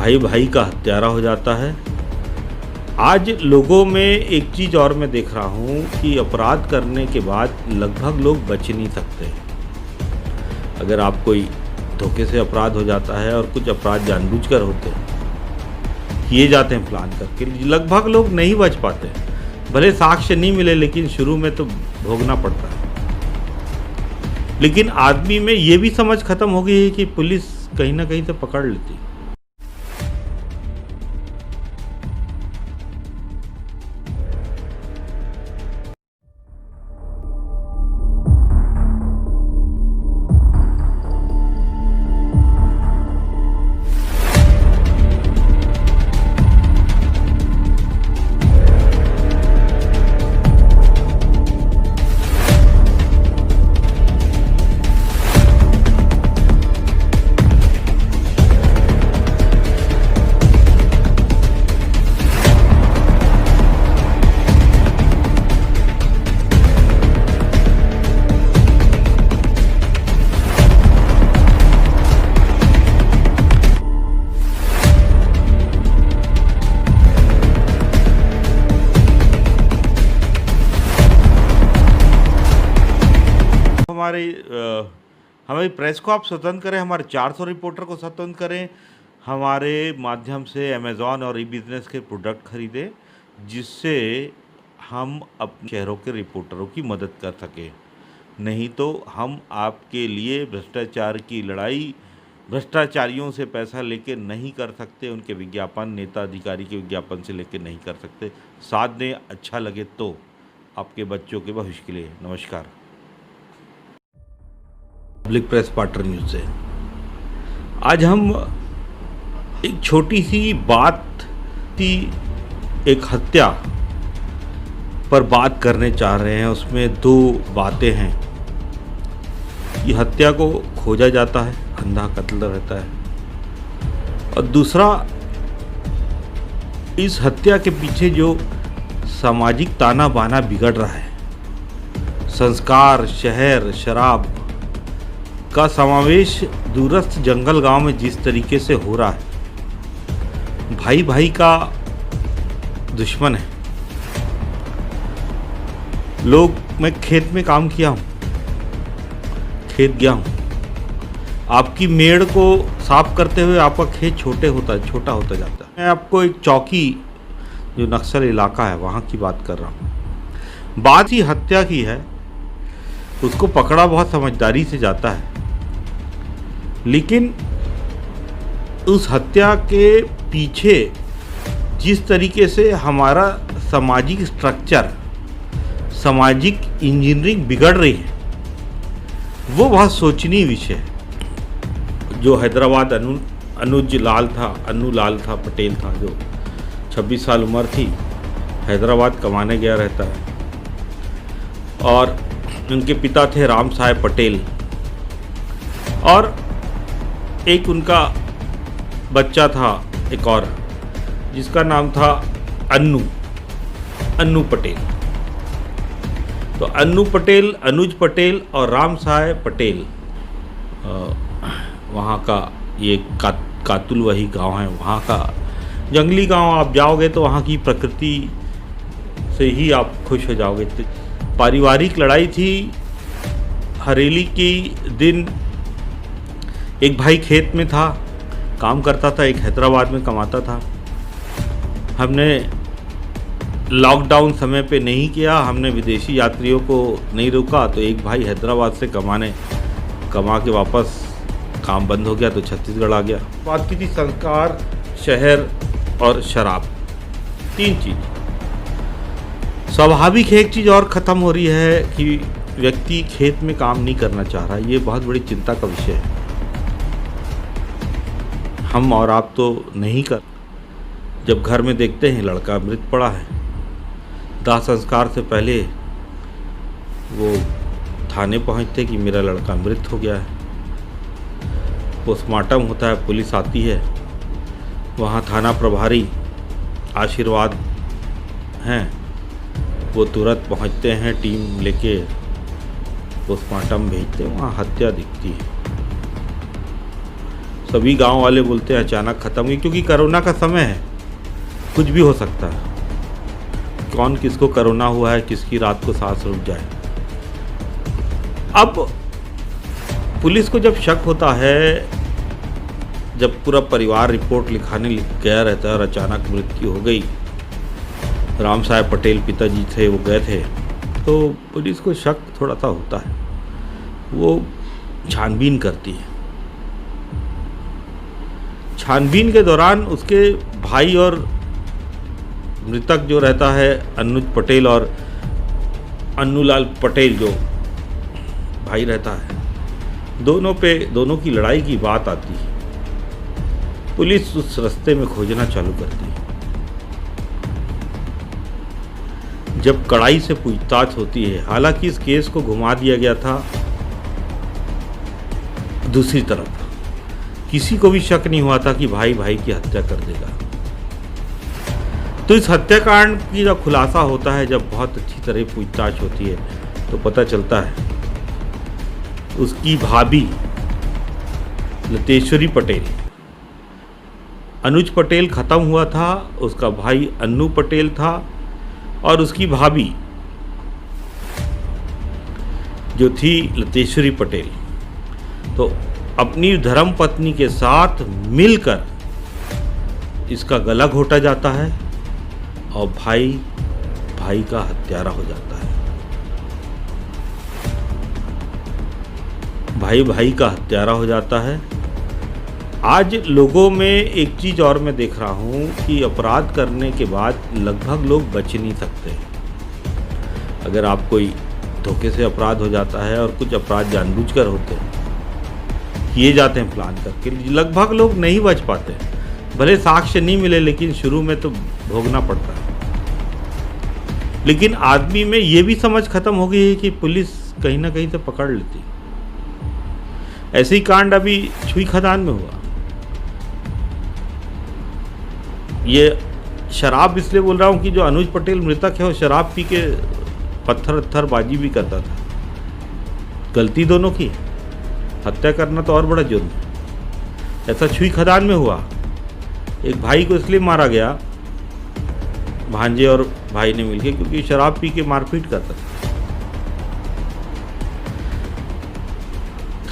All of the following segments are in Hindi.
भाई भाई का हत्यारा हो जाता है। आज लोगों में एक चीज़ और मैं देख रहा हूँ कि अपराध करने के बाद लगभग लोग बच नहीं सकते। अगर आप कोई धोखे से अपराध हो जाता है और कुछ अपराध जानबूझकर होते हैं, किए जाते हैं प्लान करके, लगभग लोग नहीं बच पाते। भले साक्ष्य नहीं मिले लेकिन शुरू में तो भोगना पड़ता है। लेकिन आदमी में ये भी समझ खत्म हो गई है कि पुलिस कहीं ना कहीं से पकड़ लेती है। हमारी प्रेस को आप स्वतंत्र करें, हमारे 400 रिपोर्टर को स्वतंत्र करें, हमारे माध्यम से अमेज़ॉन और ई बिज़नेस के प्रोडक्ट खरीदें, जिससे हम अपने शहरों के रिपोर्टरों की मदद कर सकें। नहीं तो हम आपके लिए भ्रष्टाचार की लड़ाई भ्रष्टाचारियों से पैसा लेके नहीं कर सकते, उनके विज्ञापन, नेता अधिकारी के विज्ञापन से लेके नहीं कर सकते। साथ दें, अच्छा लगे तो, आपके बच्चों के भविष्य के लिए। नमस्कार। पब्लिक प्रेस पार्टनर न्यूज़ से आज हम एक छोटी सी बात की, एक हत्या पर बात करने चाह रहे हैं। उसमें दो बातें हैं। ये हत्या को खोजा जाता है, अंधा कत्ल रहता है, और दूसरा इस हत्या के पीछे जो सामाजिक ताना बाना बिगड़ रहा है, संस्कार, शहर, शराब का समावेश दूरस्थ जंगल गांव में जिस तरीके से हो रहा है, भाई भाई का दुश्मन है। मैं खेत में काम किया हूँ, खेत गया हूँ, आपकी मेड़ को साफ करते हुए आपका खेत छोटा होता जाता है। मैं आपको एक चौकी, जो नक्सल इलाका है, वहाँ की बात कर रहा हूँ। बात ही हत्या की है। उसको पकड़ा बहुत समझदारी से जाता है, लेकिन उस हत्या के पीछे जिस तरीके से हमारा सामाजिक स्ट्रक्चर, सामाजिक इंजीनियरिंग बिगड़ रही है, वो बहुत सोचनीय विषय है। जो हैदराबाद अन्नू लाल था पटेल था, जो 26 साल उम्र थी, हैदराबाद कमाने गया रहता है, और उनके पिता थे राम साहेब पटेल, और एक उनका बच्चा था एक और, जिसका नाम था अन्नू पटेल। तो अन्नू पटेल, अनुज पटेल और राम साहेब पटेल, वहाँ का ये कातुल वही गांव है, वहाँ का जंगली गांव। आप जाओगे तो वहाँ की प्रकृति से ही आप खुश हो जाओगे। तो पारिवारिक लड़ाई थी। हरेली की दिन एक भाई खेत में था, काम करता था, एक हैदराबाद में कमाता था। हमने लॉकडाउन समय पे नहीं किया, हमने विदेशी यात्रियों को नहीं रोका, तो एक भाई हैदराबाद से कमा के वापस काम बंद हो गया, तो छत्तीसगढ़ आ गया। बात की थी संस्कार, शहर और शराब, तीन चीज़। स्वाभाविक है एक चीज़ और ख़त्म हो रही है कि व्यक्ति खेत में काम नहीं करना चाह रहा। ये बहुत बड़ी चिंता का विषय है। हम और आप तो नहीं कर, जब घर में देखते हैं लड़का मृत पड़ा है, दाह संस्कार से पहले वो थाने पहुंचते कि मेरा लड़का मृत हो गया है। पोस्टमार्टम होता है, पुलिस आती है, वहाँ थाना प्रभारी आशीर्वाद हैं, वो तुरंत पहुंचते हैं, टीम लेके पोस्टमार्टम भेजते हैं, वहाँ हत्या दिखती है। सभी गांव वाले बोलते हैं अचानक ख़त्म हुई, क्योंकि कोरोना का समय है, कुछ भी हो सकता है। कौन किसको कोरोना हुआ है, किसकी रात को सांस रुक जाए। अब पुलिस को जब शक होता है, जब पूरा परिवार रिपोर्ट लिखाने गया रहता है और अचानक मृत्यु हो गई, राम साहब पटेल पिताजी थे, वो गए थे, तो पुलिस को शक थोड़ा सा होता है। वो छानबीन करती है। छानबीन के दौरान उसके भाई और मृतक जो रहता है अनुज पटेल और अन्नूलाल पटेल जो भाई रहता है, दोनों की लड़ाई की बात आती है। पुलिस उस रास्ते में खोजना चालू करती है। जब कड़ाई से पूछताछ होती है, हालांकि इस केस को घुमा दिया गया था दूसरी तरफ, किसी को भी शक नहीं हुआ था कि भाई भाई की हत्या कर देगा। तो इस हत्याकांड की जब खुलासा होता है, जब बहुत अच्छी तरह पूछताछ होती है, तो पता चलता है उसकी भाभी लतेश्वरी पटेल, अनुज पटेल खत्म हुआ था, उसका भाई अन्नू पटेल था, और उसकी भाभी जो थी लतेश्वरी पटेल, तो अपनी धर्म पत्नी के साथ मिलकर इसका गला घोटा जाता है और भाई भाई का हत्यारा हो जाता है। भाई भाई का हत्यारा हो जाता है। आज लोगों में एक चीज़ और मैं देख रहा हूँ कि अपराध करने के बाद लगभग लोग बच नहीं सकते। अगर आप कोई धोखे से अपराध हो जाता है और कुछ अपराध जानबूझकर होते हैं, किए जाते हैं प्लान करके, लगभग लोग नहीं बच पाते। भले साक्ष्य नहीं मिले, लेकिन शुरू में तो भोगना पड़ता है। लेकिन आदमी में ये भी समझ खत्म हो गई है कि पुलिस कहीं ना कहीं से पकड़ लेती। ऐसे ही कांड अभी छुई खदान में हुआ। ये शराब इसलिए बोल रहा हूँ कि जो अनुज पटेल मृतक है, वो शराब पी के पत्थर बाजी भी करता था। गलती दोनों की, हत्या करना तो और बड़ा जुर्म है। ऐसा छुई खदान में हुआ। एक भाई को इसलिए मारा गया, भांजे और भाई ने मिलकर, क्योंकि शराब पी के मारपीट करता था।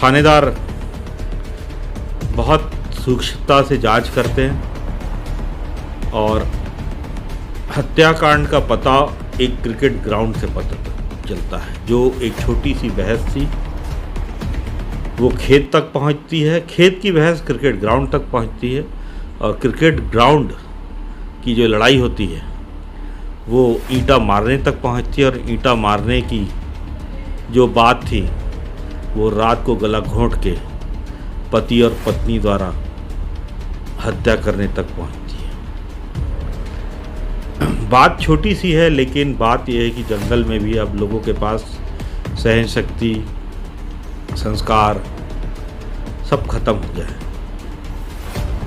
थानेदार बहुत सूक्ष्मता से जांच करते हैं और हत्याकांड का पता एक क्रिकेट ग्राउंड से पता चलता है। जो एक छोटी सी बहस थी वो खेत तक पहुंचती है, खेत की बहस क्रिकेट ग्राउंड तक पहुंचती है, और क्रिकेट ग्राउंड की जो लड़ाई होती है वो ईंटा मारने तक पहुंचती है, और ईंटा मारने की जो बात थी वो रात को गला घोंट के पति और पत्नी द्वारा हत्या करने तक पहुंचती है। बात छोटी सी है, लेकिन बात यह है कि जंगल में भी अब लोगों के पास सहन शक्ति, संस्कार सब खत्म हो जाए।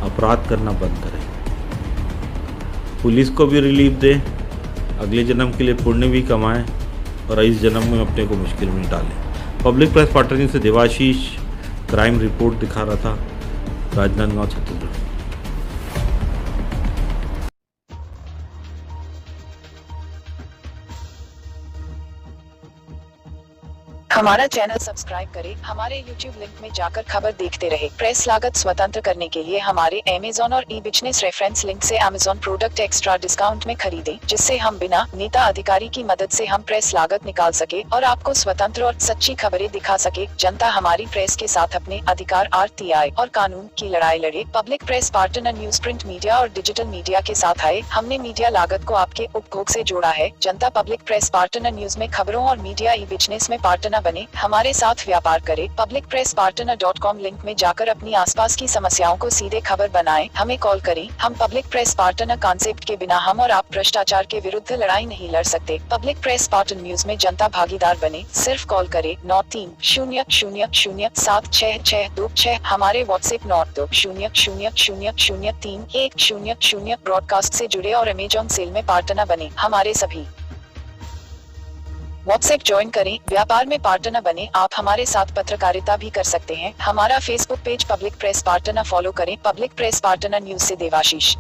अपराध करना बंद करें, पुलिस को भी रिलीफ दें, अगले जन्म के लिए पुण्य भी कमाएं और इस जन्म में अपने को मुश्किल में डालें। पब्लिक प्रेस पार्टनर न्यूज़ से देवाशीष क्राइम रिपोर्ट दिखा रहा था, राजनांदगांव, छत्तीसगढ़। हमारा चैनल सब्सक्राइब करें, हमारे YouTube लिंक में जाकर खबर देखते रहे। प्रेस लागत स्वतंत्र करने के लिए हमारे Amazon और ई-बिजनेस रेफरेंस लिंक से Amazon प्रोडक्ट एक्स्ट्रा डिस्काउंट में खरीदें, जिससे हम बिना नेता अधिकारी की मदद से हम प्रेस लागत निकाल सके और आपको स्वतंत्र और सच्ची खबरें दिखा सके। जनता हमारी प्रेस के साथ अपने अधिकार, RTI और कानून की लड़ाई लड़े। Public press partner news print media और डिजिटल मीडिया के साथ आए। हमने मीडिया लागत को आपके उपभोग से जोड़ा है। जनता पब्लिक प्रेस पार्टनर न्यूज में खबरों और मीडिया ई-बिजनेस में पार्टनर बने, हमारे साथ व्यापार करें। publicpresspartner.com लिंक में जाकर अपनी आसपास की समस्याओं को सीधे खबर बनाएं। हमें कॉल करें। हम पब्लिक प्रेस पार्टनर कॉन्सेप्ट के बिना हम और आप भ्रष्टाचार के विरुद्ध लड़ाई नहीं लड़ सकते। पब्लिक प्रेस पार्टनर न्यूज में जनता भागीदार बने। सिर्फ कॉल करें 9300076626। हमारे व्हाट्सएप 9200000310 ब्रॉडकास्ट से जुड़े और अमेजॉन सेल में पार्टनर बने। हमारे सभी व्हाट्सएप ज्वाइन करें, व्यापार में पार्टनर बने। आप हमारे साथ पत्रकारिता भी कर सकते हैं। हमारा Facebook page public press partner follow करें। पब्लिक प्रेस पार्टनर न्यूज से देवाशीष।